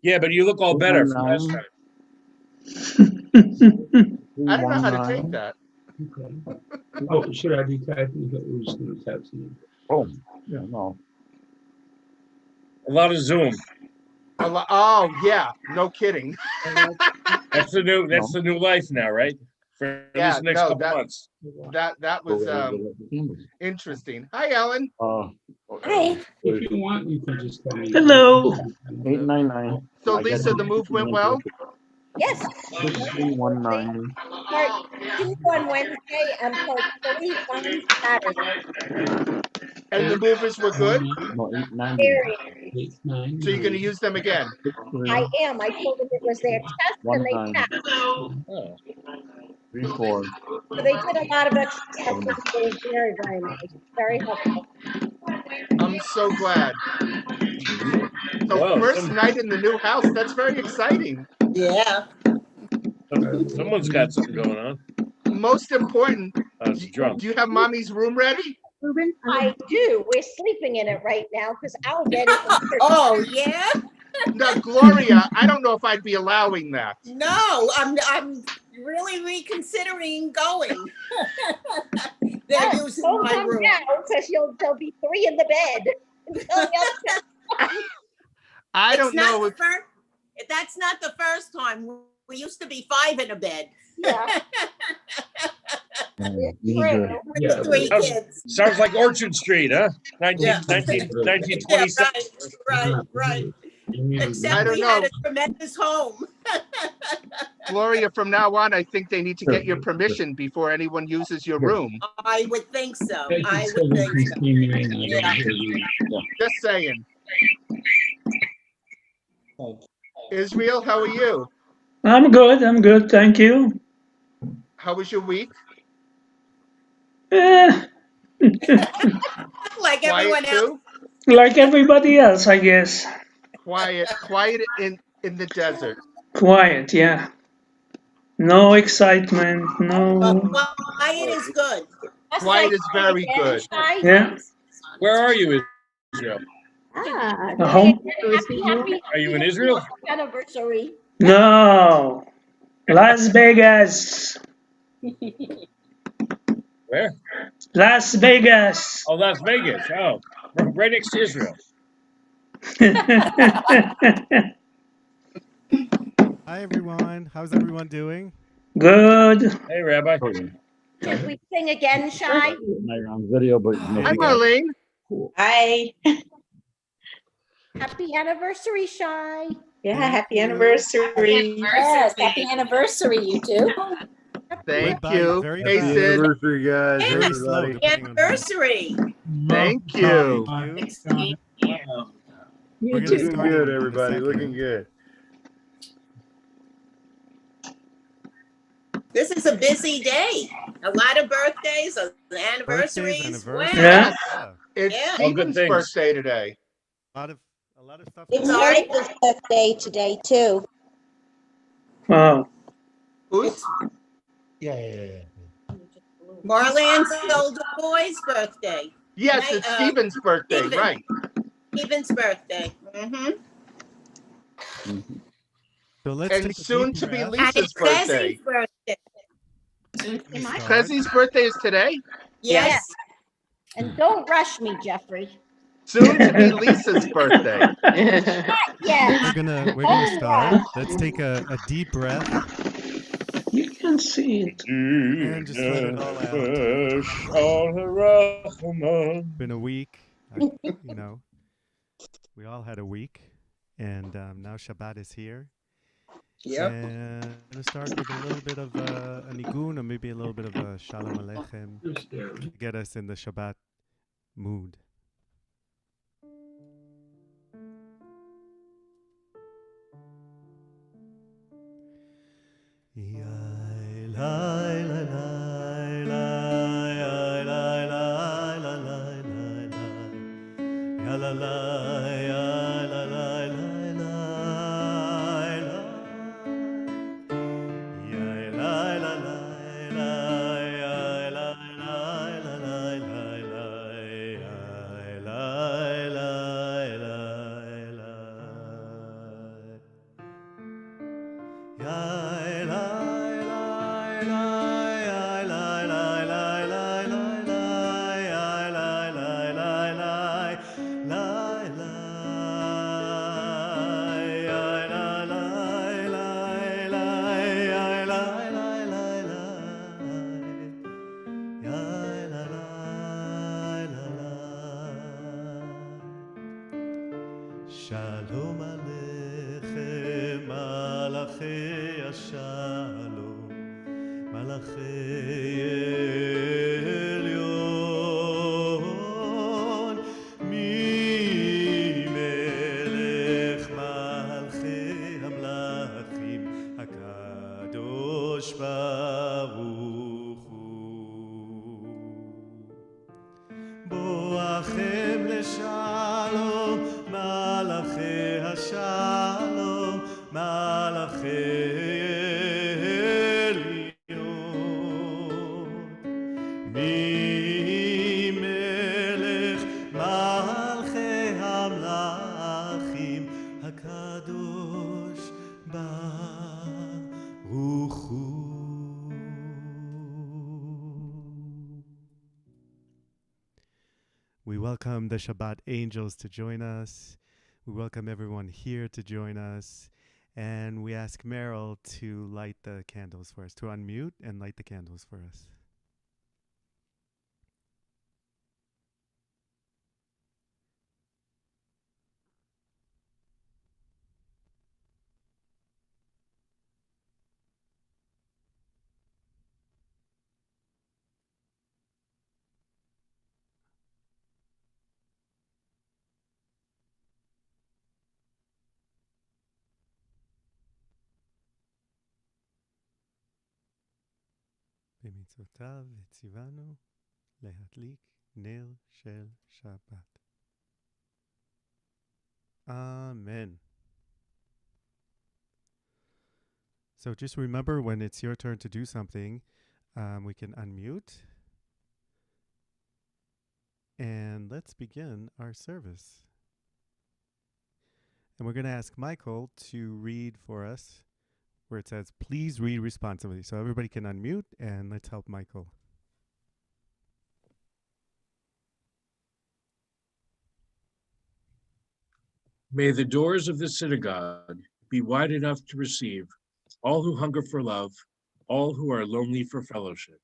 Yeah, but you look all better from last time. I don't know how to take that. Okay. Oh, should I be typing? We're just going to type something. Oh, yeah, no. A lot of Zoom. Oh yeah, no kidding. That's the new life now, right? For at least Yeah, the next no, couple months. that was interesting. Hi, Ellen. Hi. If you want, you can just tell me. Hello. 899. So Lisa, the move went well. Yes. 6319. Part 2 on Wednesday and part 3 on Saturday. And the movers were good. No, 890. Very. 8, 9. So you're going to use them again. I am. I told them it was their test and they 19. passed. Oh. 34. So they did a lot of extra stuff. It was very, very nice. Very helpful. I'm so glad. So Wow, first night in the new house. That's very exciting. Yeah. Someone's got something going on. Most important, Drunk. do you have mommy's room ready? I do. We're sleeping in it right now because our bed is. Oh yeah. No, Gloria, I don't know if I'd be allowing that. No, I'm really reconsidering going. They're using my room because there'll be 3 in the bed. I don't know if that's not the first time. We used to be 5 in a bed. Yeah. Yeah. 3 kids. Sounds like Orchard Street, huh? 1926. Right. I Except don't we know. had a tremendous home. Gloria, from now on, I think they need to get your permission before anyone uses your room. I would think so. I would think so. Yeah. Just saying. Israel, how are you? I'm good, thank you. How was your week? Eh, Like everyone else. Too? like everybody else, I guess. Quiet in the desert. Quiet, yeah. No excitement, no. Quiet is good. Quiet is very good. Yeah. Where are you, Israel? Home? Happy Are you in Israel? anniversary. No. Las Vegas. Where? Las Vegas. Oh, Las Vegas. Oh, right next to Israel. Hi, everyone. How's everyone doing? Good. Hey, Rabbi. Should we sing again, Shai? You're on video, but Hi, Marlene. Hi. Happy anniversary, Shai. Yeah, happy anniversary. Yes, happy anniversary, you two. Thank Goodbye. you. Very Hey, fast. Sid. Anniversary, guys. Very slow. Everybody. depending on- Anniversary. Thank you. Thank you. We're gonna Looking start good, in a everybody. second. Looking good. This is a busy day. A lot of birthdays, anniversaries. Birthdays, Wow. anniversaries. Yeah. Yeah. It's Yeah. All good Stephen's things. birthday today. A lot of stuff. It's going on. Artie's birthday today, too. Wow. Who's? Marlan's older boy's birthday. Yes, it's Stephen's birthday, Stephen. right. Stephen's birthday. Mm-hmm. So let's And take a soon deep to be breath. Lisa's And it's birthday. Desi's birthday. Start. Cezzy's birthday is today? Yes. And don't rush me, Jeffrey. Soon to be Lisa's birthday. Yeah. We're gonna start. Let's take a deep breath You can see it. and just let it all out. It's been a week. We all had a week, and now Shabbat is here. Yep. And I'm gonna start with a little bit of a nigun, or maybe a little bit of a shalom aleichem to get us in the Shabbat mood. Shalom Aleichem, Malachei Shalom, Malachei Elyon, Mi Melech Malchei Hamlachim, HaKadosh Baruch Hu. Boachem Leshalom, Malachei Shalom, Malachei Elyon, Mi Melech Malchei Hamlachim, HaKadosh Baruch Hu. We welcome the Shabbat angels to join us. We welcome everyone here to join us. And we ask Meryl to light the candles for us, to unmute and light the candles for us. במצוותיו הציוונו להדליק נר של שבת. Amen. So just remember, when it's your turn to do something, we can unmute. And let's begin our service. And we're going to ask Michael to read for us where it says, please read responsibly. So everybody can unmute, and let's help Michael. May the doors of the synagogue be wide enough to receive all who hunger for love, all who are lonely for fellowship.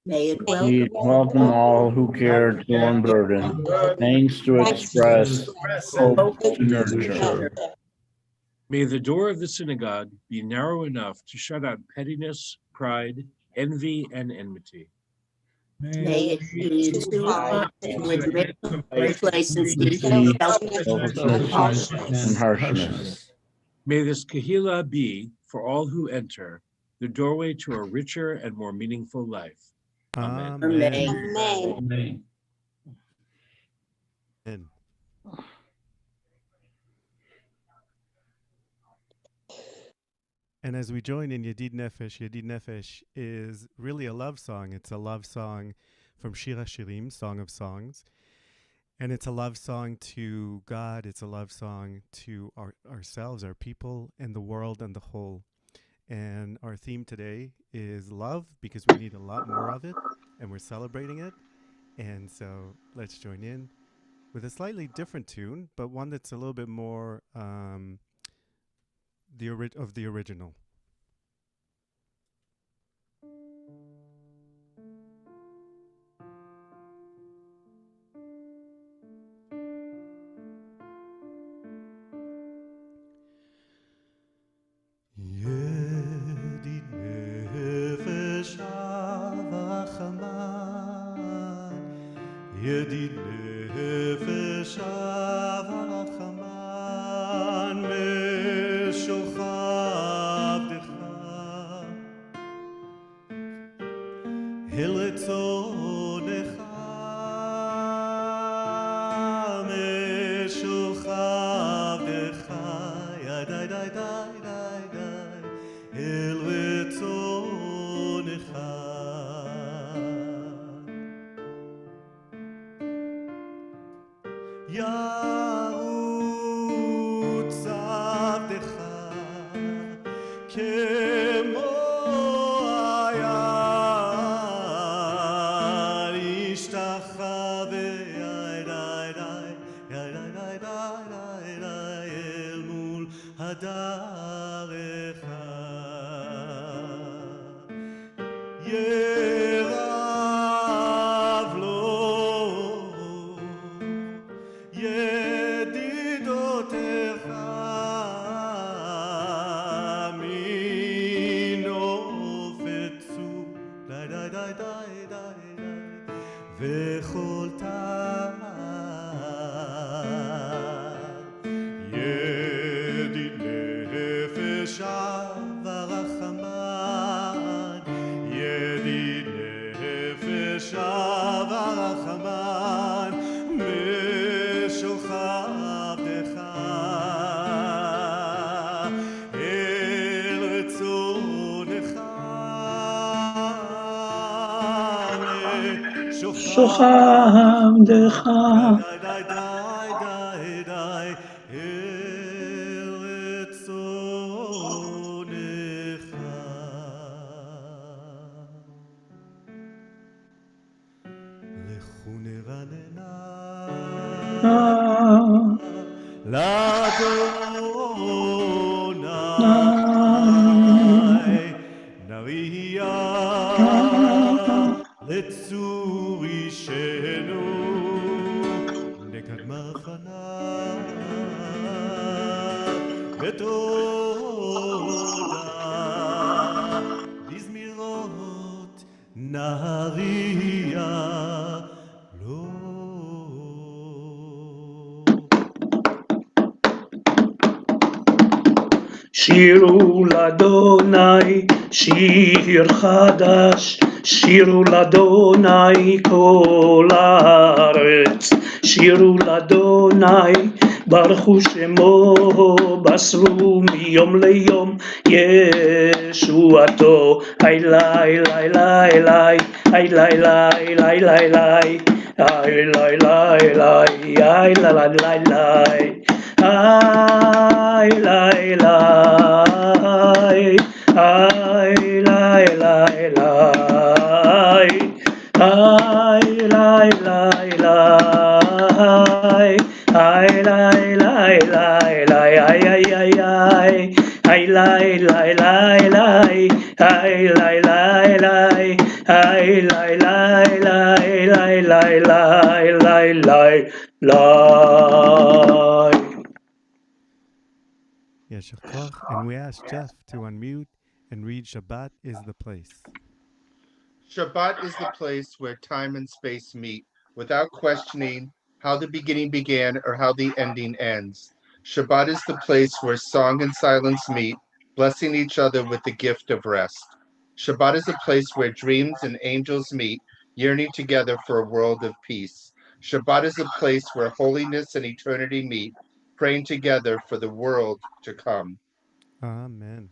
May it We welcome all who care to unburden, thanks to express, hope to nurture. May the door of the synagogue be narrow enough to shut out pettiness, pride, envy, and enmity. May it be too high with complacency, Selfishness and harshness. May this kahila be, for all who enter, the doorway to a richer and more meaningful life. Amen. Amen. Amen. Amen. And as we join in Yedid Nefesh is really a love song. It's a love song from Shir HaShirim, Song of Songs. And it's a love song to God. It's a love song to ourselves, our people, and the world and the whole. And our theme today is love, because we need a lot more of it, and we're celebrating it. And so let's join in with a slightly different tune, but one that's a little bit more of the original. Yedid nefesh avachaman, Yedid nefesh avachaman, meshochav decha, hiletzonecha, meshochav decha, yadai dai dai dai dai, hiletzonecha. Ya'utz avdecha, כמו היער השתחווה אל מול הדרך ירב לו ידידותיך מנופצו וכל תא ידיד נפש ורחמן ידיד נפש ורחמן משוכב דך אל רצונך שוכב דך אל רצונך לכו נרננה לאדוני נריע לצור אישנו נקדמה פניו בתודה בזמירות נריע לו. שירו לאדוני שיר חדש, שירו לאדוני כל הארץ, שירו לאדוני ברכו שמו, בשרו מיום ליום ישועתו. היי לי לי לי לי, היי לי לי לי לי לי, היי לי לי לי, היי לי לי לי, היי לי לי, היי לי לי Yesher Koch, and we ask Jeff to unmute and read Shabbat is the place. Shabbat is the place where time and space meet without questioning how the beginning began or how the ending ends. Shabbat is the place where song and silence meet, blessing each other with the gift of rest. Shabbat is a place where dreams and angels meet, yearning together for a world of peace. Shabbat is a place where holiness and eternity meet, praying together for the world to come. Amen.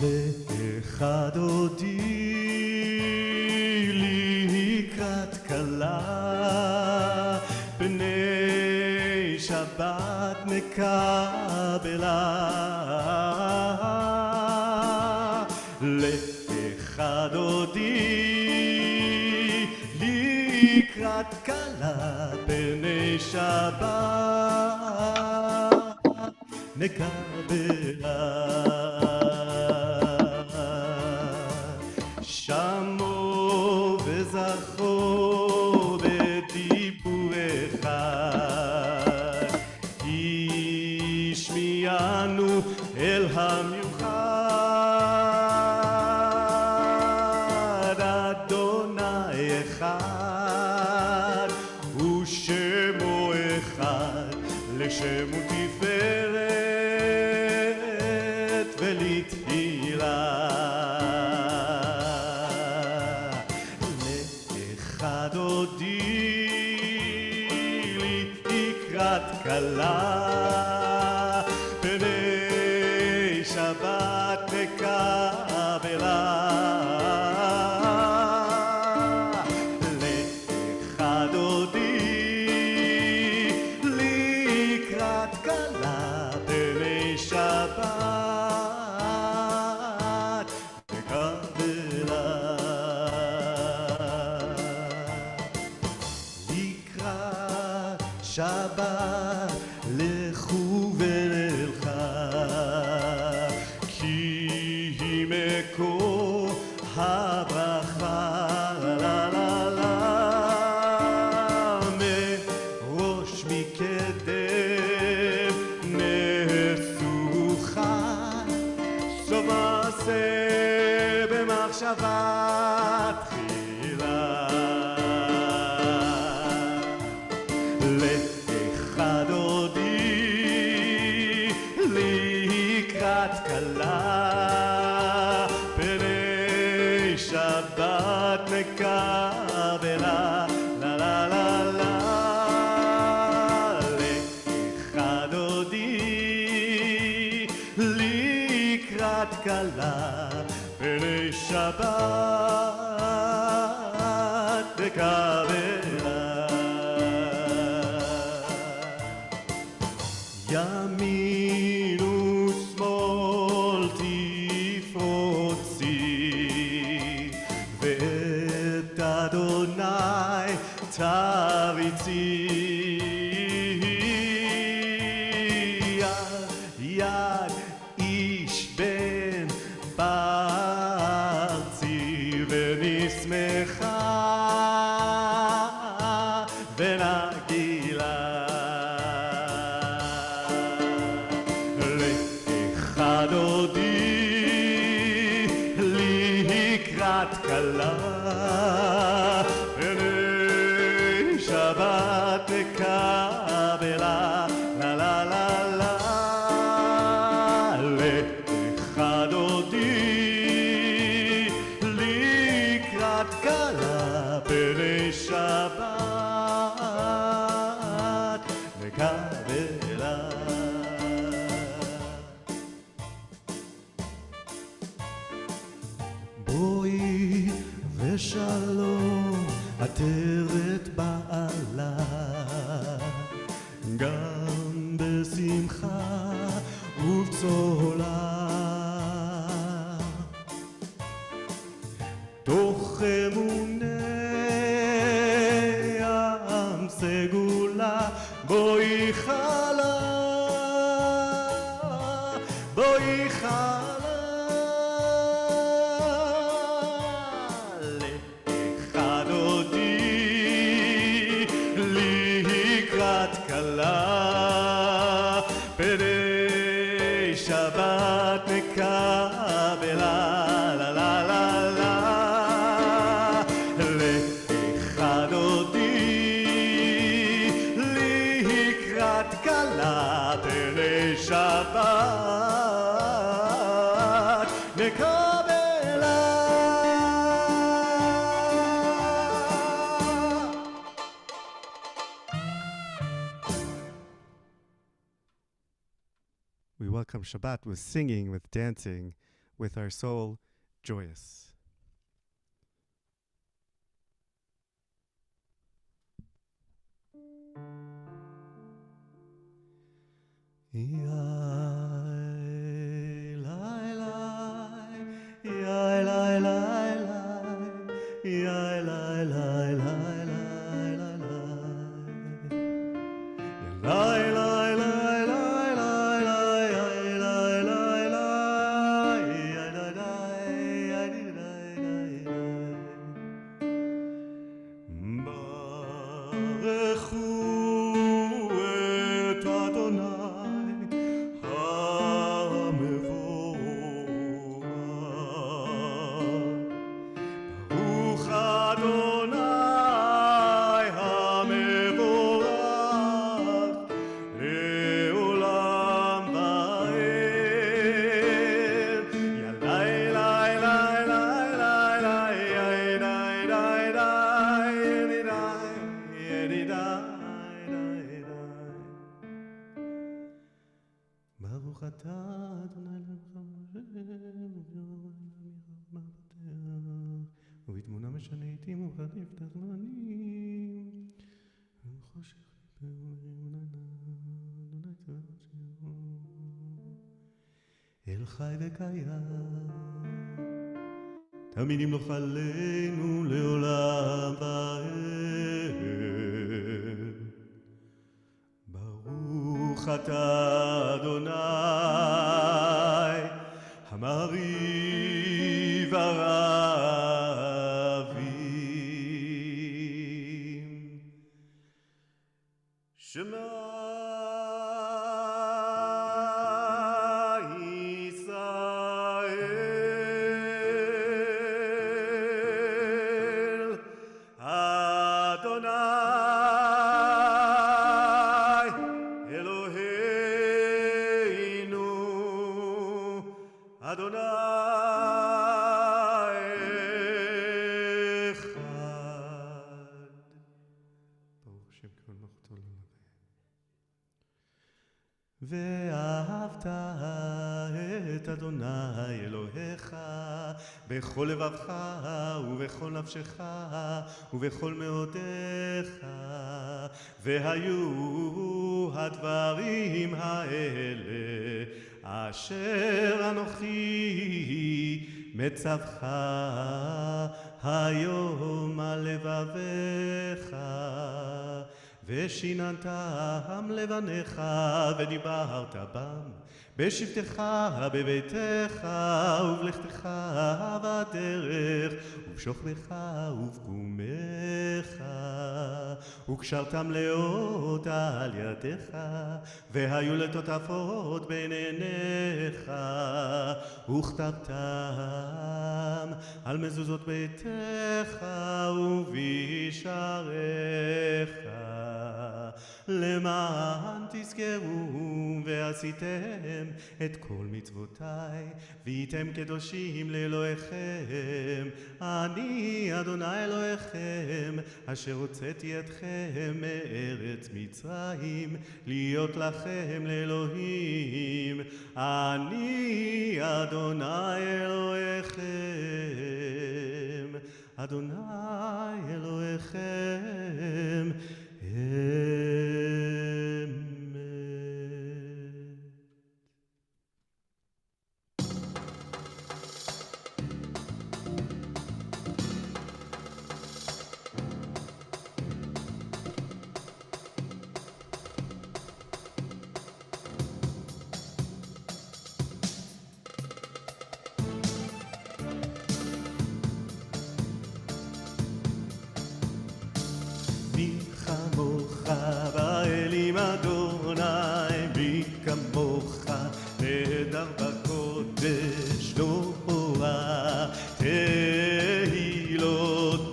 לאחד הודי לקראת כלה, בני שבת מקבלה. לאחד הודי לקראת כלה, בני שבת נקבלה. שמו וזכו בדיבור אחד, השמיענו אל המיוחד. אדוני אחד ושמו אחד, לשם ותפארת ולתהילה. לאחד הודי לקראת כלה, פני שבת נקבלה. לאחד הודי לקראת כלה, פני שבת נקבלה. לקראת שבת לכו ונלכה, כי היא מקור הברכה. לה לה לה, מראש מקדם נסוכה, סוף מעשה במחשבה תחילה. לאחד הודי לקראת כלה, פני שבת נקבלה. לה לה לה לה, לאחד הודי לקראת כלה, פני שבת נקבלה. ימין ושמאל תפרוצי, ואת אדוני תריצי. יד יד איש בן בארצי, ונשמחה ונגילה. לאחד הודי לקראת כלה, פני שבת נקבלה. לה לה לה לה, לאחד הודי לקראת כלה, פני שבת נקבלה. בואי ושלום עטרת בעלה, גם בשמחה ובצהלה. תוך אמוני עם סגולה, בואי חלה, בואי חלה. לאחד הודי לקראת כלה, פני שבת נקבלה. לה לה לה לה, לאחד הודי לקראת כלה, פני שבת נקבלה. We welcome Shabbat with singing, with dancing, with our soul joyous. ברוך אתה אדוני ובתמונה משנה עתים ובחטיפת זמנים ובחושך אל חי וקיים תמיד ימלוך עלינו לעולם ועד. ברוך אתה אדוני המריב הרבים שמע ואהבת את אדוני אלוהיך בכל לבבך ובכל נפשך ובכל מאודיך והיו הדברים האלה אשר אנוכי מצווך היום על לבביך ושיננתם לבניך ודיברת בם בשבתך בביתך ובלכתך בדרך ובשוכבך ובקומך וקשרתם לאות על ידיך והיו לטוטפות בין עיניך וכתבתם על מזוזות ביתך ובשעריך למען תזכרו ועשיתם את כל מצוותיי והייתם קדושים לאלוהיכם אני אדוני אלוהיכם אשר הוצאתי אתכם מארץ מצרים להיות לכם לאלוהים אני אדוני אלוהיכם אדוני אלוהיכם מי כמוך באלים אדוני, מי כמוך נהדר בקודש נורא, תהילות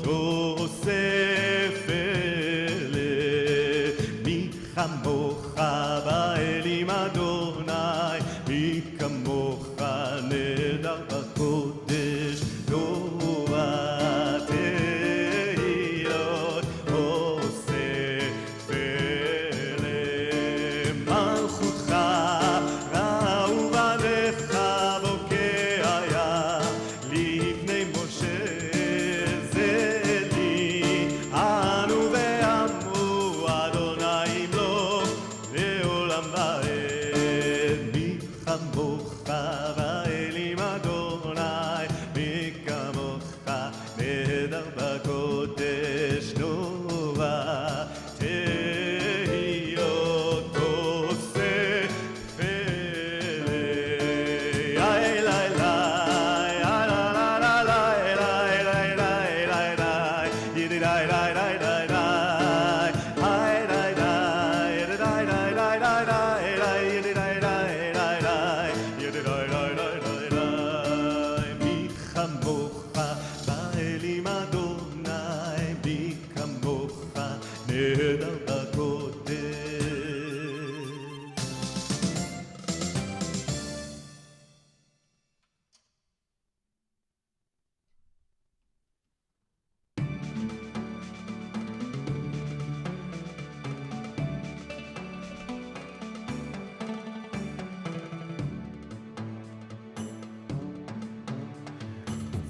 אוסף אלה. מי כמוך באלים אדוני, מי כמוך נהדר בקודש נורא, לעולם ועד.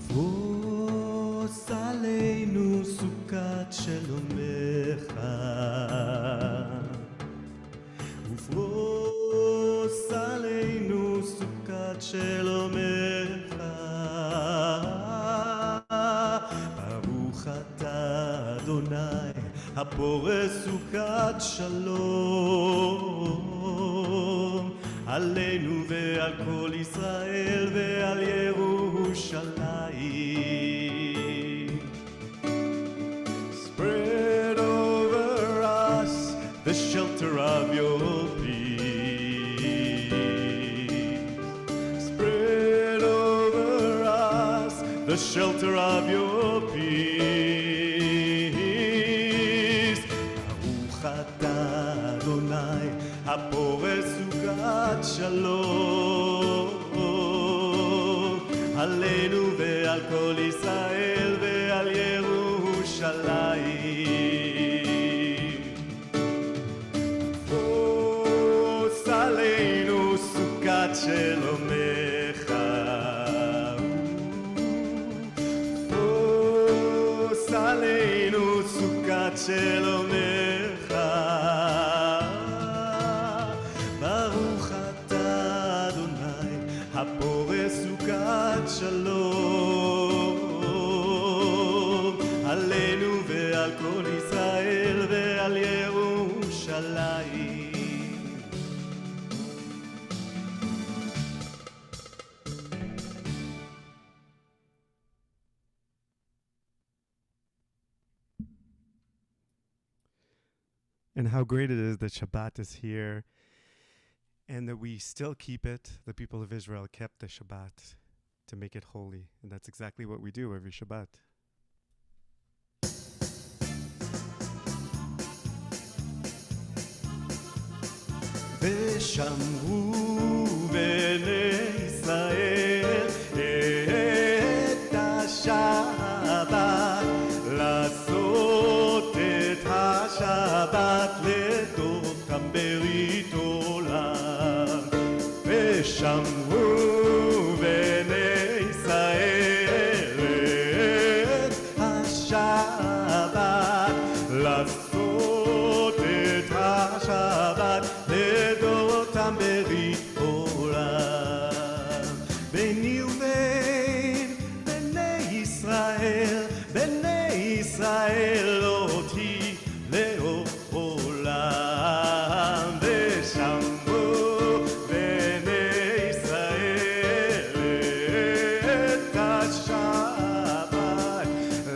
ופרוס עלינו סוכת שלומך, ופרוס עלינו סוכת שלומך, ברוך אתה אדוני הפורס סוכת שלום עלינו ועל כל ישראל ועל ירושלים. Spread over us the shelter of your peace. Spread over us the shelter of your peace. ברוך אתה אדוני הפורס סוכת שלום עלינו ועל כל ישראל ועל ירושלים. פרוס עלינו סוכת שלומך, פרוס עלינו סוכת שלומך, ברוך אתה אדוני הפורס סוכת שלום עלינו ועל כל ישראל ועל ירושלים. And how great it is that Shabbat is here and that we still keep it. The people of Israel kept the Shabbat to make it holy. And that's exactly what we do every Shabbat. ושמרו בני ישראל את השבת, לעשות את השבת לדורותם ברית עולם. ושמרו בני ישראל את השבת, לעשות את השבת לדורותם ברית עולם. ביני ובין בני ישראל, בני ישראל אותי לעולם. ושמרו בני ישראל את השבת,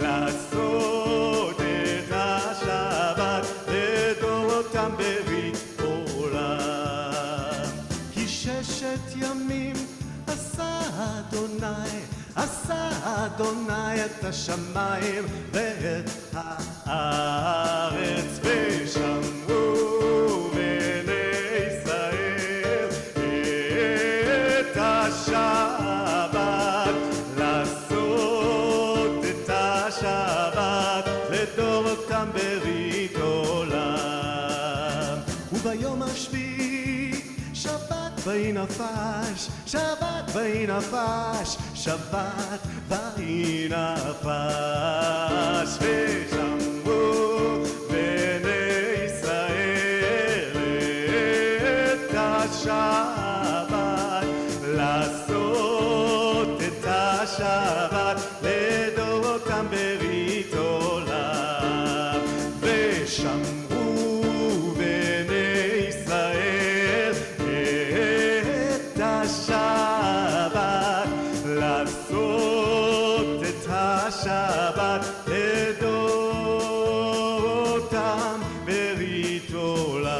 לעשות את השבת לדורותם ברית עולם. כי ששת ימים עשה אדוני את השמיים ואת הארץ. ושמרו בני ישראל את השבת, לעשות את השבת לדורותם ברית עולם. וביום השביעי שבת ויהי נפש, שבת ויהי נפש, שבת ויהי נפש. ושמרו בני ישראל את השבת, לעשות את השבת לדורותם ברית עולם. ושמרו בני ישראל את השבת, לעשות את השבת לדורותם ברית עולם.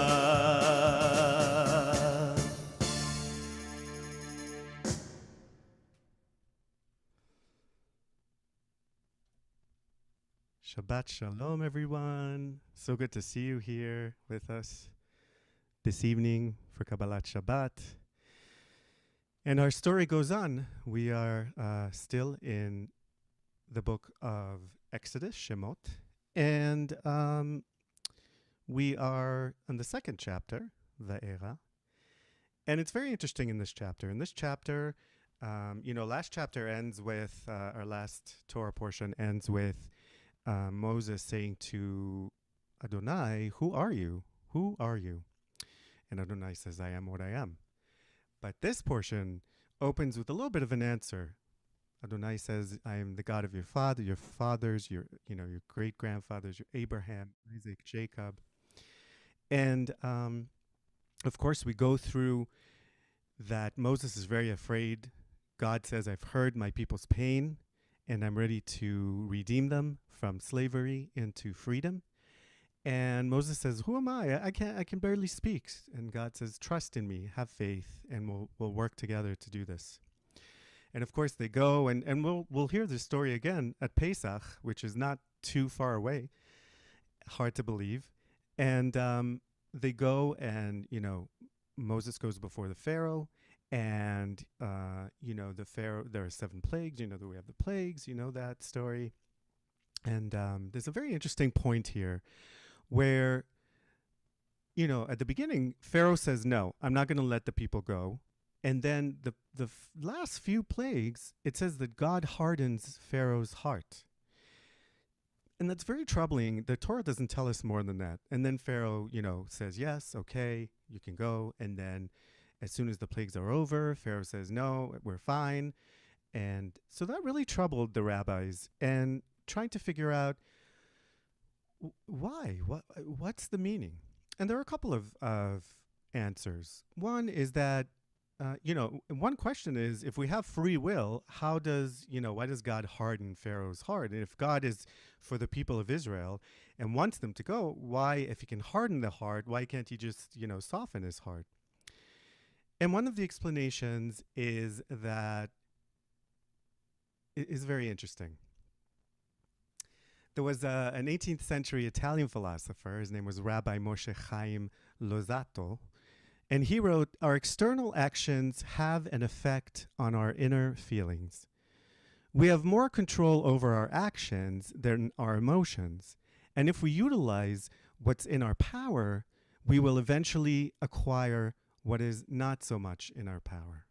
Shabbat Shalom, everyone. So good to see you here with us this evening for Kabbalat Shabbat. And our story goes on. We are still in the book of Exodus, Shemot, and we are on the second chapter, Va'era. And it's very interesting in this chapter. In this chapter, Last chapter ends with, our last Torah portion ends with Moses saying to Adonai, "Who are you? Who are you?" And Adonai says, "I am what I am." But this portion opens with a little bit of an answer. Adonai says, "I am the God of your fathers, your great grandfathers, your Abraham, Isaac, Jacob." And of course, we go through that Moses is very afraid. God says, "I've heard my people's pain, and I'm ready to redeem them from slavery into freedom." And Moses says, "Who am I? I can barely speak." And God says, "Trust in me, have faith, and we'll work together to do this." And of course, they go, and we'll hear this story again at Pesach, which is not too far away. Hard to believe. And they go, and Moses goes before the Pharaoh, and the Pharaoh. There are 7 plagues. That we have the plagues. That story. And there's a very interesting point here, where at the beginning, Pharaoh says, "No, I'm not going to let the people go." And then the last few plagues, it says that God hardens Pharaoh's heart. And that's very troubling. The Torah doesn't tell us more than that. And then Pharaoh, says, "Yes, okay, you can go." And then as soon as the plagues are over, Pharaoh says, "No, we're fine." And so that really troubled the rabbis, and trying to figure out why, what's the meaning? And there are a couple of answers. One is that, one question is, if we have free will, why does God harden Pharaoh's heart? And if God is for the people of Israel and wants them to go, why, if he can harden the heart, why can't he just, soften his heart? And one of the explanations is that it is very interesting. There was an 18th century Italian philosopher. His name was Rabbi Moshe Chaim Lozato. And he wrote, "Our external actions have an effect on our inner feelings. We have more control over our actions than our emotions. And if we utilize what's in our power, we will eventually acquire what is not so much in our power."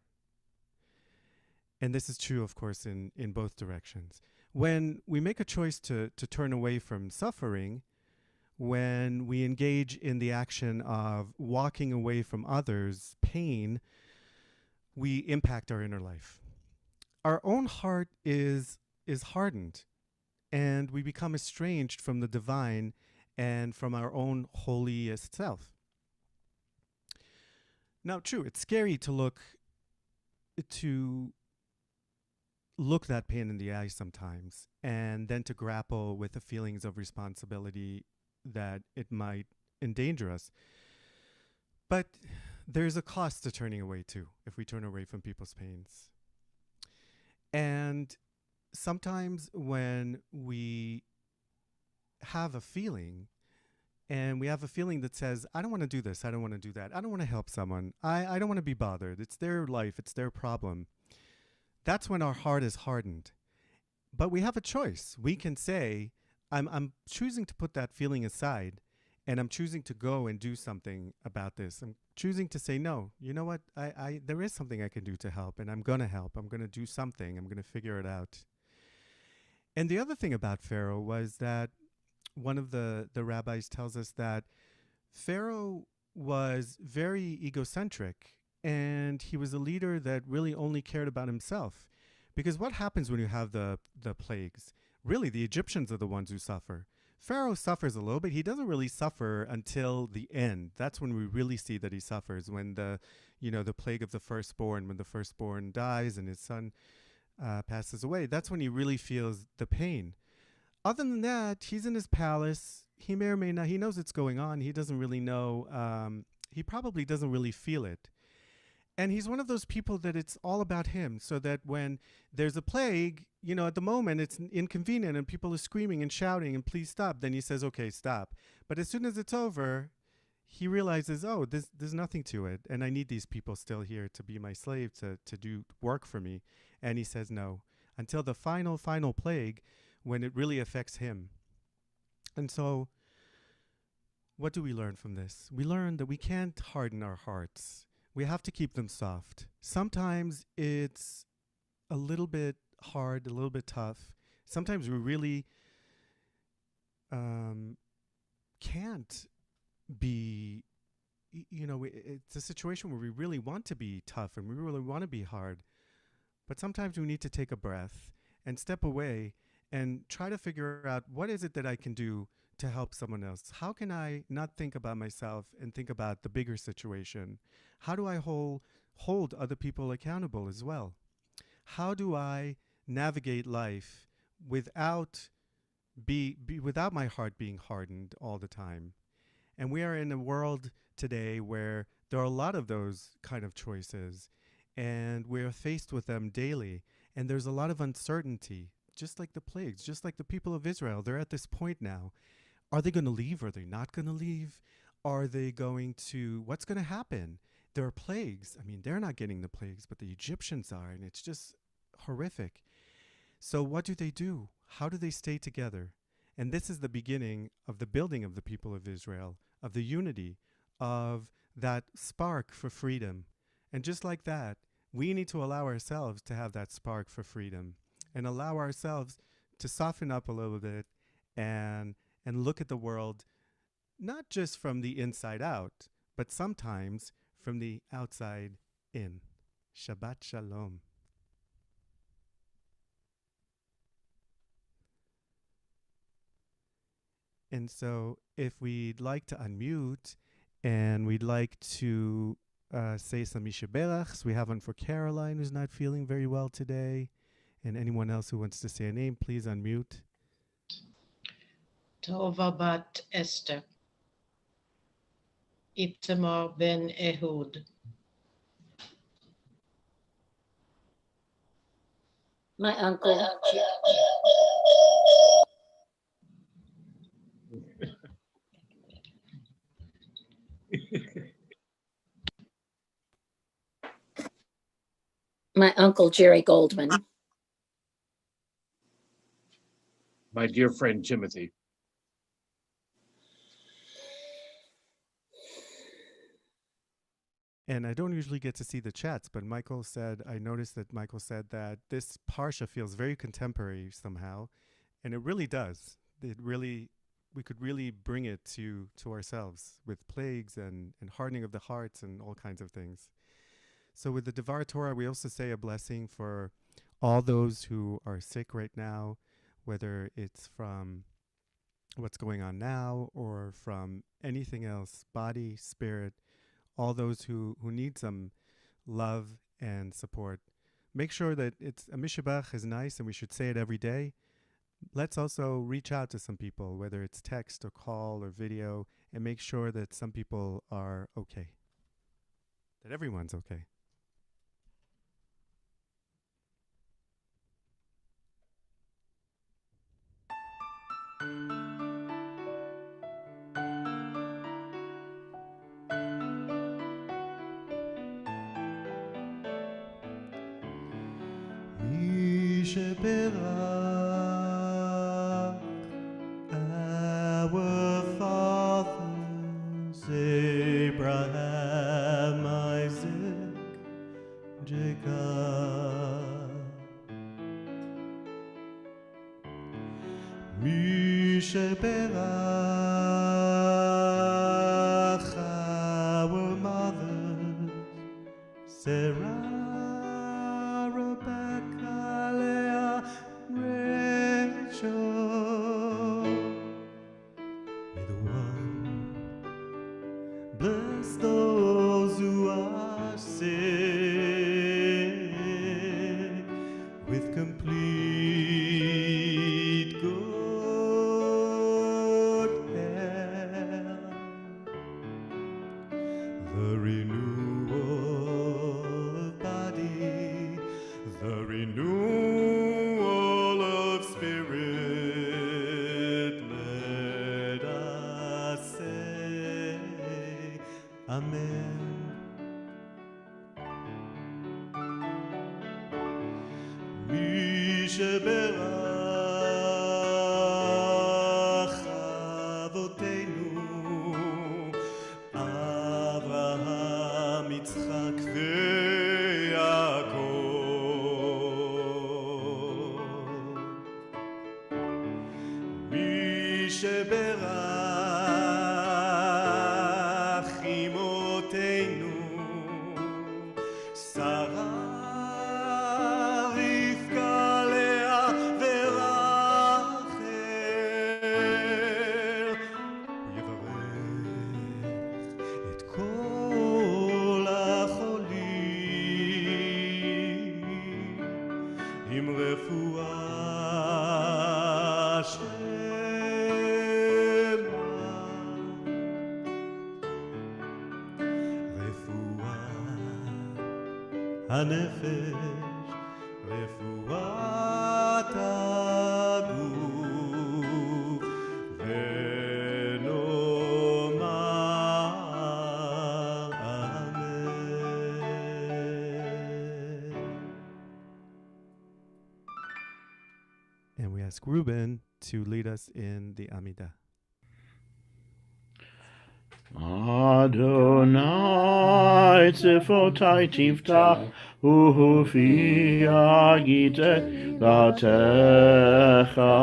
And this is true, of course, in both directions. When we make a choice to turn away from suffering, when we engage in the action of walking away from others' pain, we impact our inner life. Our own heart is hardened, and we become estranged from the divine and from our own holiest self. Now, true, it's scary to look that pain in the eye sometimes, and then to grapple with the feelings of responsibility that it might endanger us. But there's a cost to turning away too, if we turn away from people's pains. And sometimes when we have a feeling, and we have a feeling that says, "I don't want to do this, I don't want to do that, I don't want to help someone, I don't want to be bothered, it's their life, it's their problem," that's when our heart is hardened. But we have a choice. We can say, I'm choosing to put that feeling aside, and I'm choosing to go and do something about this. I'm choosing to say, "No, you know what? There is something I can do to help, and I'm going to help. I'm going to do something. I'm going to figure it out." And the other thing about Pharaoh was that one of the rabbis tells us that Pharaoh was very egocentric, and he was a leader that really only cared about himself. Because what happens when you have the plagues? Really, the Egyptians are the ones who suffer. Pharaoh suffers a little bit. He doesn't really suffer until the end. That's when we really see that he suffers, when the plague of the firstborn, when the firstborn dies and his son passes away. That's when he really feels the pain. Other than that, he's in his palace. He may or may not. He knows it's going on. He doesn't really know. He probably doesn't really feel it. And he's one of those people that it's all about him, so that when there's a plague, at the moment it's inconvenient and people are screaming and shouting and "Please stop." Then he says, "Okay, stop." But as soon as it's over, he realizes, "Oh, there's nothing to it. And I need these people still here to be my slave, to do work for me." And he says no, until the final plague, when it really affects him. And so what do we learn from this? We learn that we can't harden our hearts. We have to keep them soft. Sometimes it's a little bit hard, a little bit tough. Sometimes we really can't be, it's a situation where we really want to be tough and we really want to be hard. But sometimes we need to take a breath and step away and try to figure out what is it that I can do to help someone else. How can I not think about myself and think about the bigger situation? How do I hold other people accountable as well? How do I navigate life without without my heart being hardened all the time? And we are in a world today where there are a lot of those kind of choices, and we're faced with them daily. And there's a lot of uncertainty, just like the plagues, just like the people of Israel. They're at this point now. Are they going to leave? Are they not going to leave? Are they going to, what's going to happen? There are plagues. I mean, they're not getting the plagues, but the Egyptians are, and it's just horrific. So what do? How do they stay together? And this is the beginning of the building of the people of Israel, of the unity, of that spark for freedom. And just like that, we need to allow ourselves to have that spark for freedom and allow ourselves to soften up a little bit and look at the world, not just from the inside out, but sometimes from the outside in. Shabbat Shalom. And so if we'd like to unmute and we'd like to say some Yishaberachs, we have one for Caroline, who's not feeling very well today. And anyone else who wants to say a name, please unmute. Tova bat Esther. Itamar ben Ehud. My uncle. My uncle Jerry Goldman. My dear friend Timothy. And I don't usually get to see the chats, but I noticed that Michael said that this Parsha feels very contemporary somehow. And it really does. We could really bring it to ourselves with plagues and hardening of the hearts and all kinds of things. So with the Devar Torah, we also say a blessing for all those who are sick right now, whether it's from what's going on now or from anything else, body, spirit, all those who need some love and support. Make sure that it's a Mishabach is nice and we should say it every day. Let's also reach out to some people, whether it's text or call or video, and make sure that some people are okay, that everyone's okay. Our fathers, Abraham, Isaac, Jacob. Misheberach our mothers, Sarah, Rebecca, Leah, Rachel. May the one bless those who are sick with complete good health. The renewal of body, the renewal of spirit, let us say, Amen. Misheberach avotenu, Avraham, Yitzchak veYaakov. הנפש, רפואת הגוף, ונאמר אמן. And we ask Ruben to lead us in the Amidah. Adonai tzifotai tiftach ufi agite latecha.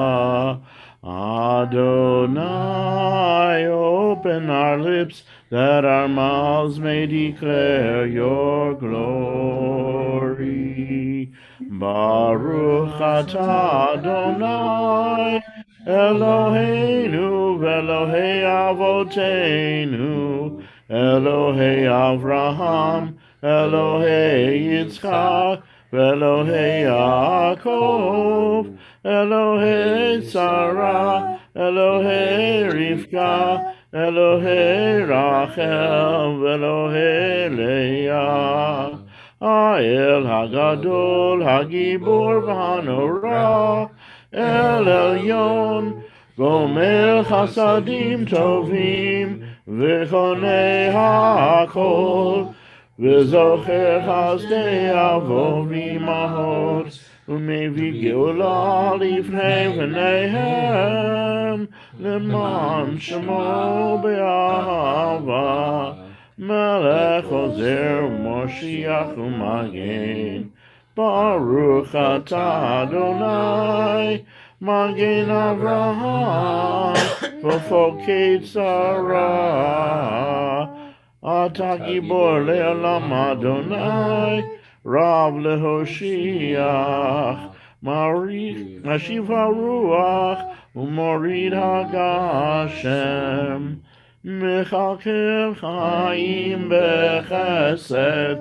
Adonai, open our lips that our mouths may declare your glory. Baruch atah Adonai Eloheinu v'Elohei Avoteinu, Elohei Avraham, Elohei Yitzchak, v'Elohei Yaakov, Elohei Sarah, Elohei Rivka, Elohei Rachel, v'Elohei Leah. Ha'el Hagadol, Hagibor v'Hanorah, El Elyon, Gomer Chasadim Tovim, V'chonei HaKol, V'zocher Chasdei Avot V'imahot, U'mevi Geula Lifnei V'neihem, L'man Shemo Be'ahava, Melech Ozer Moshiach U'Magen. Baruch atah Adonai, Magen Avraham, v'fokei tzara. Atah gibor le'olam Adonai, Rav le'hoshiach, Mashiv haruach, u'morid hagashem. Mechakel chaim bechesed,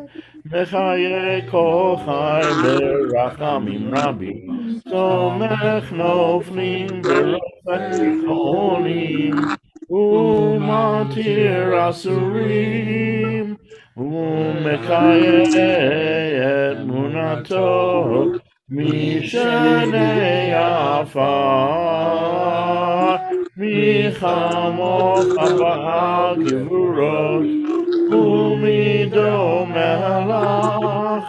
Mechaye kol chai berachamim rabim, Somech noflim berofet cholim, Umatir asurim, Umekaye et munato, Mishenei afar, Michamocha ba'al gevurot, Umido melach,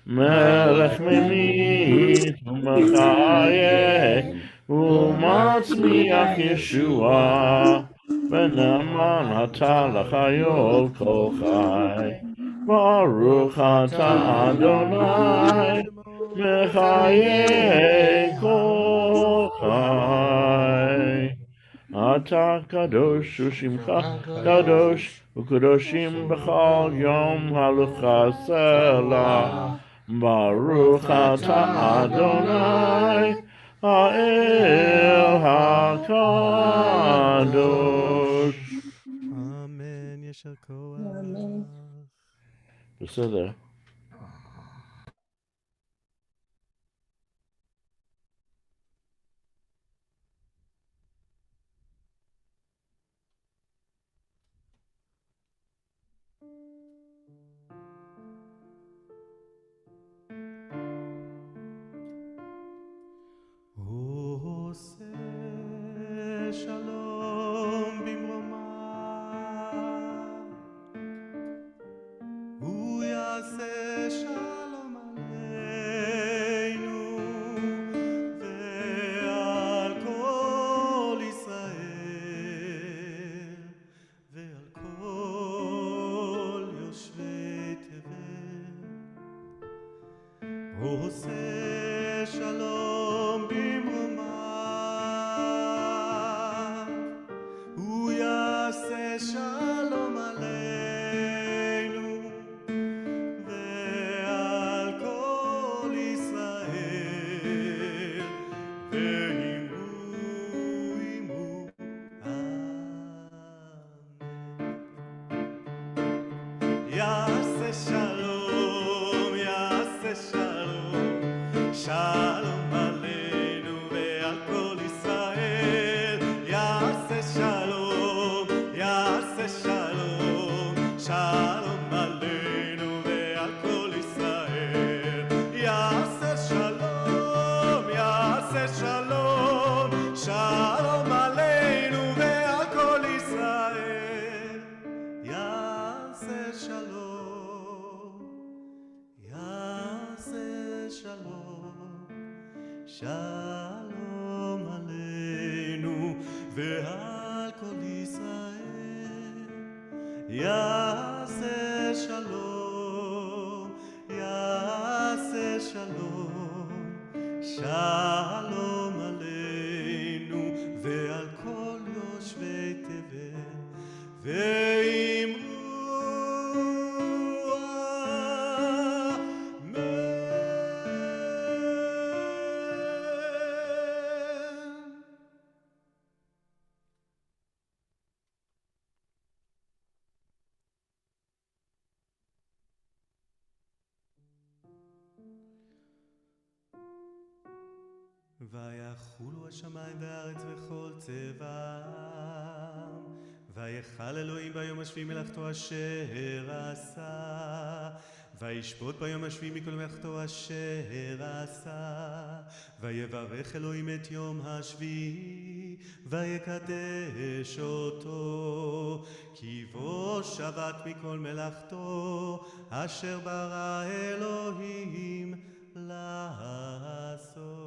melech memit, u'mechaye, u'matzmiach Yeshua, v'ne'eman atah l'chayol kol chai. Baruch atah Adonai, mechaye kol chai. Atah kadosh u'shimcha kadosh, u'kadoshim b'chol yom halucha selah. Baruch atah Adonai, ha'el hakadosh. Amen. Yeshar koach. בסדר. עושה שלום במרומיו, הוא יעשה שלום עלינו ועל כל ישראל ועל כל יושבי תבל. עושה שלום במרומיו, הוא יעשה שלום עלינו ועל שלום, שלום עלינו ועל כל ישראל. יעשה שלום, יעשה שלום, שלום עלינו ועל כל יושבי תבל. ואמרו ויחולו השמיים והארץ וכל צבאם, ויחל אלוהים ביום השביעי מלאכתו אשר עשה, וישפוט ביום השביעי מכל מלאכתו אשר עשה. ויברך אלוהים את יום השביעי ויקדש אותו, כי בו שבת מכל מלאכתו אשר ברא אלוהים לעשות.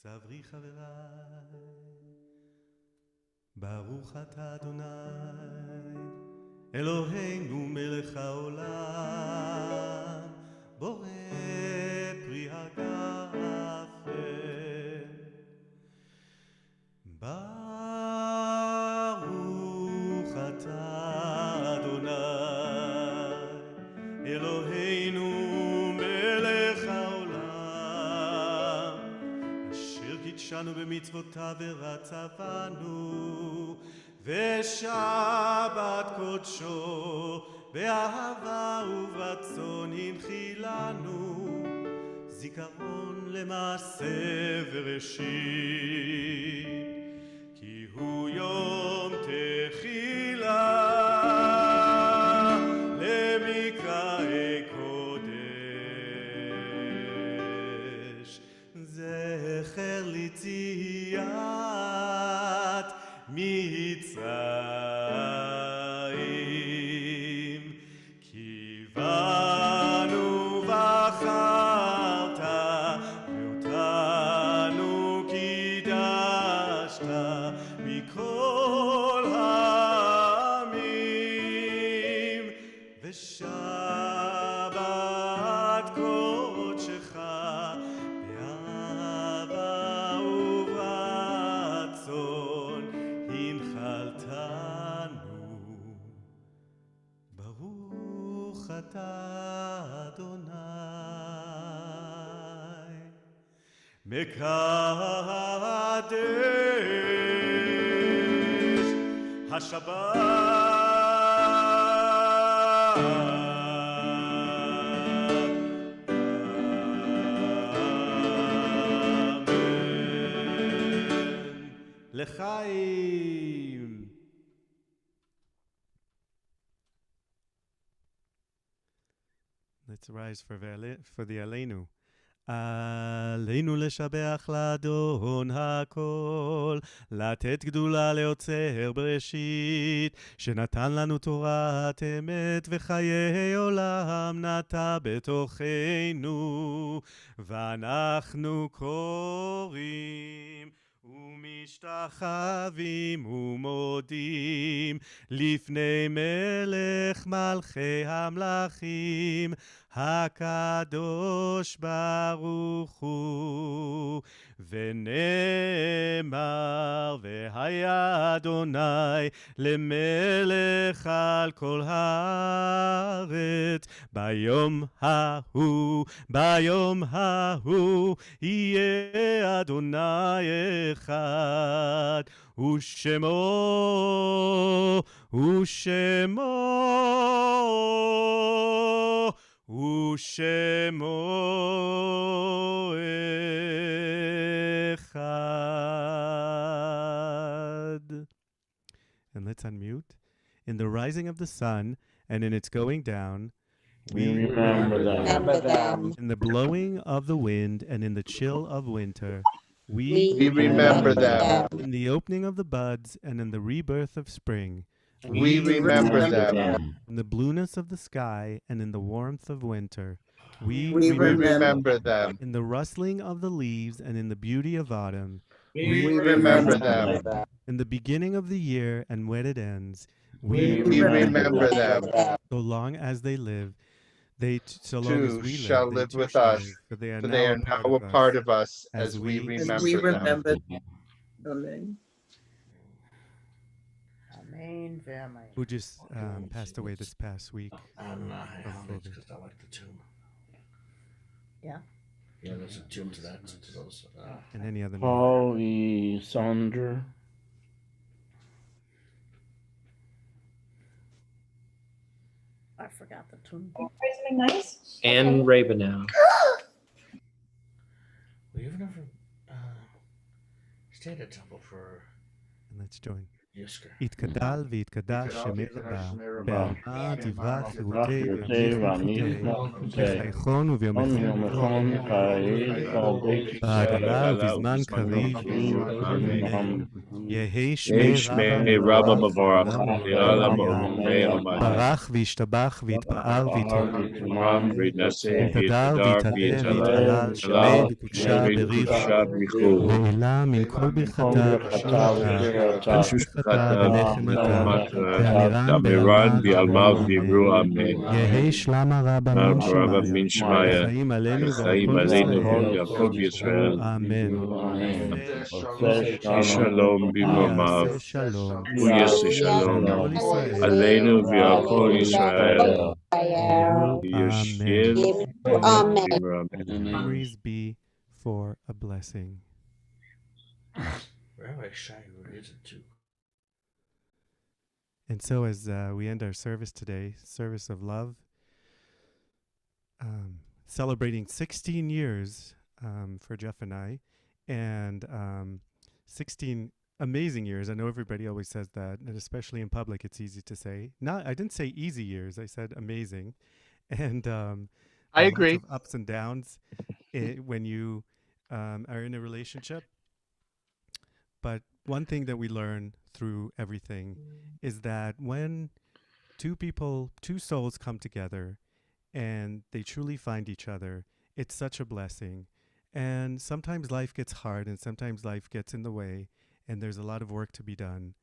סברי חבריי, ברוך אתה אדוני אלוהינו מלך העולם, בורא פרי הגפן. ברוך אתה אדוני אלוהינו מלך העולם, אשר קידשנו במצוותיו ורצפנו, ושבת קודשו באהבה וברצון הנחילנו, זיכרון למעשה וראשית, כי הוא יום תחילה למקראי קודש, זכר ליציאת מצרים. כי בנו בחרת ואותנו קידשת מכל העמים, ושבת קודשך באהבה וברצון הנחלתנו. ברוך אתה אדוני מקדש השבת. לחיים. Let's rise for the Aleinu. עלינו לשבח לאדון הכל, לתת גדולה ליוצר בראשית, שנתן לנו תורת אמת וחיי עולם נטע בתוכנו, ואנחנו קוראים ומשתחווים ומודים לפני מלך מלכי המלכים, הקדוש ברוך הוא. ונאמר והיה אדוני למלך על כל הארץ, ביום ההוא יהיה אדוני אחד, ושמו אחד. And let's unmute. In the rising of the sun and in its going down, We remember them. in the blowing of the wind and in the chill of winter, We remember them. in the opening of the buds and in the rebirth of spring, We remember them. In the blueness of the sky and in the warmth of winter, we We remember remember them. in the rustling of the leaves and in the beauty of autumn, We remember them. in the beginning of the year and when it ends, we We remember them. so long as they live, so long as Too we shall live, they live too with shall us, live, for they are for they are now now a part of us as we we remember them. remember. Amen. Amen, family. who just passed away this past week. On of Hamlet, COVID. because I like the tune. Yeah. Yeah, there's a tune to that. To those, And any other name. Paul E. Sonder. I forgot the tune. Nice. And Rabinow. We've never stayed at temple for And let's join. Yisker. יתגדל ויתקדש שמי רבה, בעלמא תברח חירותי חירותי וימיך ועמיך מלכותי, בחייכון וביומכון נכון בהגלה ובזמן קריב, יהי Yeh שמי Shmei רבה Rabba מבורך Mavorach, לעולם Le'olam ועולם. Olam ברך וישתבח ויתפאר ויתרומם, Ram V'naseh ויתהדר V'yitadar ויתעלה V'yithalal ויתהלל שמי בקודשה Shemei בריך, B'Kudshah B'Richu לעילה מן כל ברכתה ושירתה ושבחתה ונחמתה ואמירן Damiran בעלמא V'Alma תברו V'Yivru אמן. Amen. יהי שלמה רבה Mar מן Baraba שמיא, Min Shmaya, וחיים עלינו Chaim ועל כל Aleinu ישראל. V'Yakov Yisrael. אמן. Shalom Bimromav, יעשה שלום Uyase Shalom, כל ישראל. Aleinu V'Al Kol Yisrael, Amen. Yeshiv Amen. Bimromav. Memories be for a blessing. Rabbi Shai reads it too. And so, as we end our service today, service of love, celebrating 16 years for Jeff and I, and 16 amazing years. I know everybody always says that, and especially in public, it's easy to say. I didn't say easy years. I said amazing, and I lots agree. of ups and downs when you are in a relationship. But one thing that we learn through everything is that when two souls come together and they truly find each other, it's such a blessing. And sometimes life gets hard and sometimes life gets in the way and there's a lot of work to be done.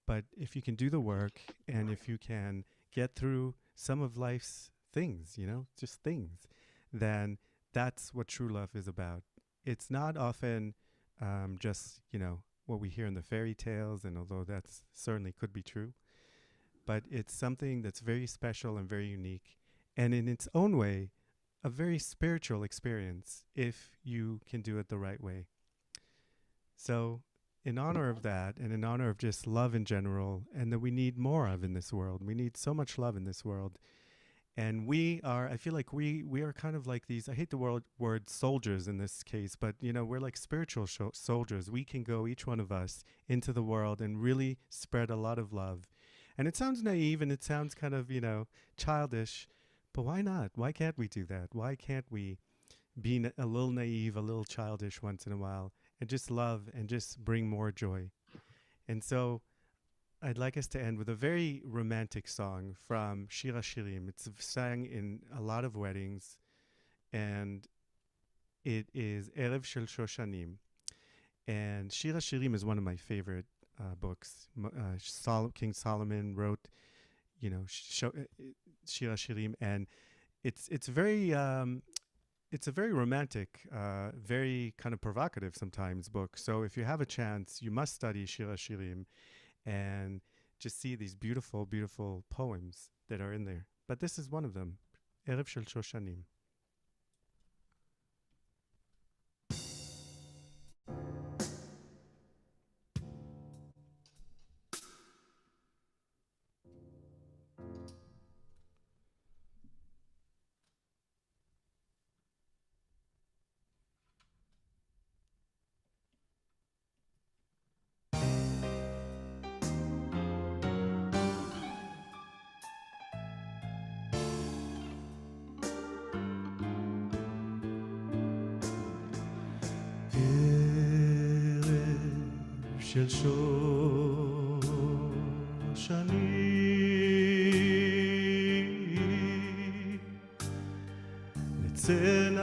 But if you can do the work and if you can get through some of life's things, just things, then that's what true love is about. It's not often just, what we hear in the fairy tales, and although that's certainly could be true, but it's something that's very special and very unique, and in its own way, a very spiritual experience if you can do it the right way. So in honor of that, and in honor of just love in general, and that we need more of in this world, we need so much love in this world. And I feel like we are kind of like these, I hate the word soldiers in this case, but, we're like spiritual soldiers. We can go, each one of us, into the world and really spread a lot of love. And it sounds naive and it sounds kind of, childish, but why not? Why can't we do that? Why can't we be a little naive, a little childish once in a while, and just love and just bring more joy? And so I'd like us to end with a very romantic song from Shir HaShirim. It's sang in a lot of weddings, and it is Erev Shel Shoshanim. And Shir HaShirim is one of my favorite books. King Solomon wrote, Shir HaShirim, and it's very it's a very romantic, very kind of provocative sometimes book. So if you have a chance, you must study Shir HaShirim and just see these beautiful, beautiful poems that are in there. But this is one of them, Erev Shel Shoshanim. של שושנים נצא נא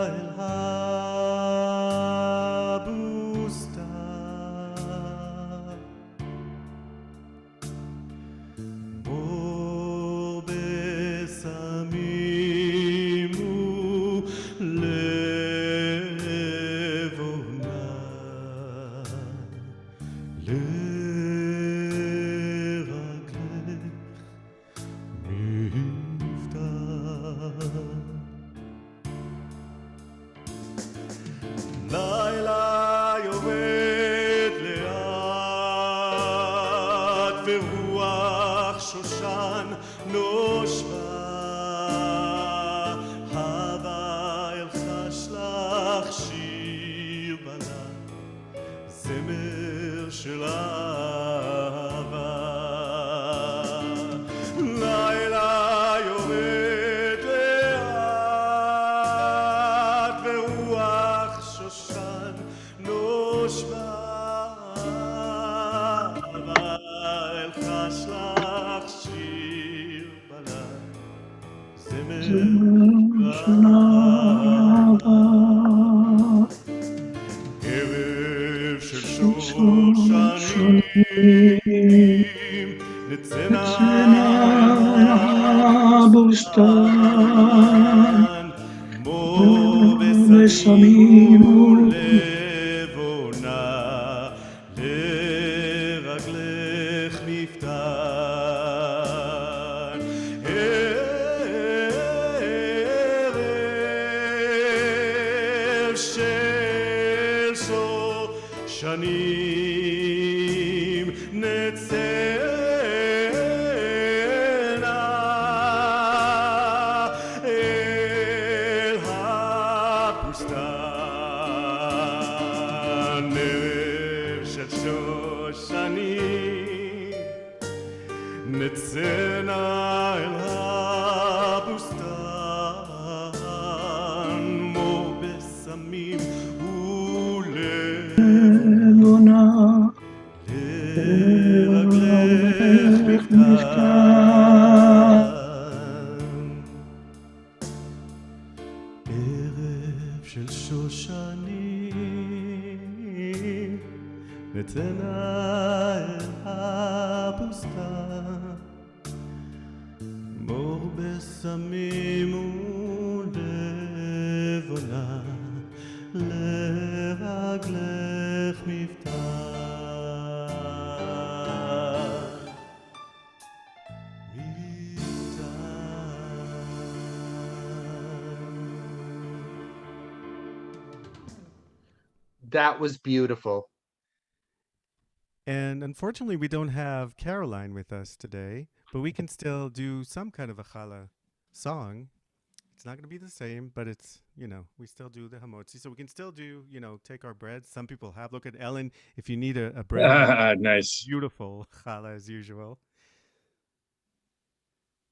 אל הבוסתן, מור בשמים ולבונה, לרגלך מפתן. לילה יורד לאט ורוח שושן נושבה, הווה אלחש לך שיר בלט, זמר של אהבה. לילה יורד לאט ורוח שושן נושבה, אלחש לך שיר בלט, זמר של אהבה. ערב של שושנים נצא נא הבוסתן, מור בשמים ולבונה, לרגלך מפתן. ערב של שושנים נצא נא אל הבוסתן. ערב של שושנים נצא נא אל הבוסתן, מור בשמים ולבונה, לרגלך מפתן. ערב של שושנים נצא נא אל הבוסתן, מור בשמים ולבונה, לרגלך מפתן. That was beautiful. And unfortunately, we don't have Caroline with us today, but we can still do some kind of a challah song. It's not going to be the same, but it's, you know, we still do the hamotzi. So we can still do, you know, take our bread. Some people have. Look at Ellen. If you need a bread, Nice. beautiful challah as usual.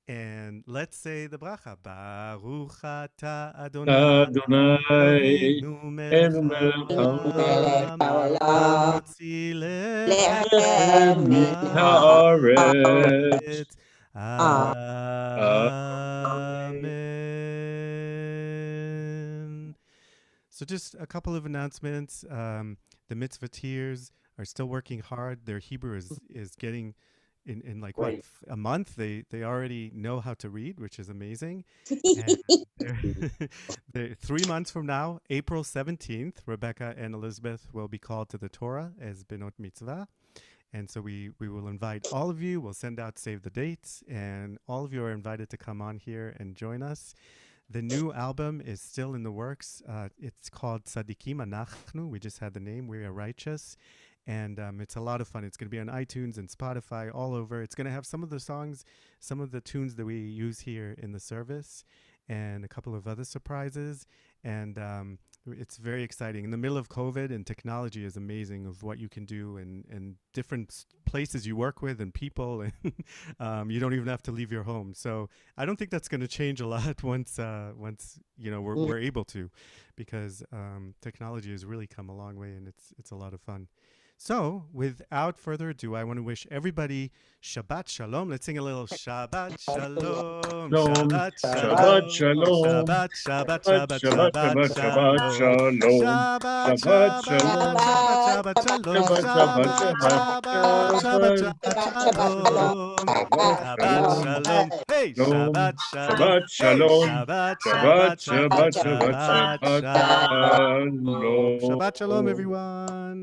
And let's say the bracha. Baruch atah Adonai Adonai, Eloheinu melech haolam, hamotzi lechem min haaretz. Amen. So just a couple of announcements. The mitzvah-teers are still working hard. Their Hebrew is getting in like what, a month. They already know how to read, which is amazing. And they're 3 months from now, April 17th, Rebecca and Elizabeth will be called to the Torah as Benot Mitzvah. And so we will invite all of you. We'll send out save the dates, and all of you are invited to come on here and join us. The new album is still in the works. It's called Tzadikim Anachnu. We just had the name. We are righteous. And it's a lot of fun. It's going to be on iTunes and Spotify, all over. It's going to have some of the songs, some of the tunes that we use here in the service, and a couple of other surprises. And it's very exciting. In the middle of COVID, and technology is amazing of what you can do, and different places you work with and people, and you don't even have to leave your home. So I don't think that's going to change a lot once you know we're able to, because technology has really come a long way, and it's a lot of fun. So, without further ado, I want to wish everybody Shabbat Shalom. Let's sing a little Shabbat Shalom. Shabbat Shabbat Shalom. Shalom. Shabbat, Shabbat, Shabbat, Shabbat, Shabbat, Shabbat Shabbat, Shalom. Shalom. Shabbat, Shabbat Shabbat, Shalom. Shabbat, Shabbat Shalom. Shabbat, Shabbat, Shabbat, Shabbat, Shabbat, Shabbat, Shabbat Shalom. Shabbat Shalom. Hey, Shalom. Shabbat Shalom. Shabbat Hey, Shalom. Shabbat, Shabbat, Shabbat, Shabbat, Shabbat, Shabbat, Shabbat Shabbat Shalom. Shalom. Shabbat Shalom, everyone.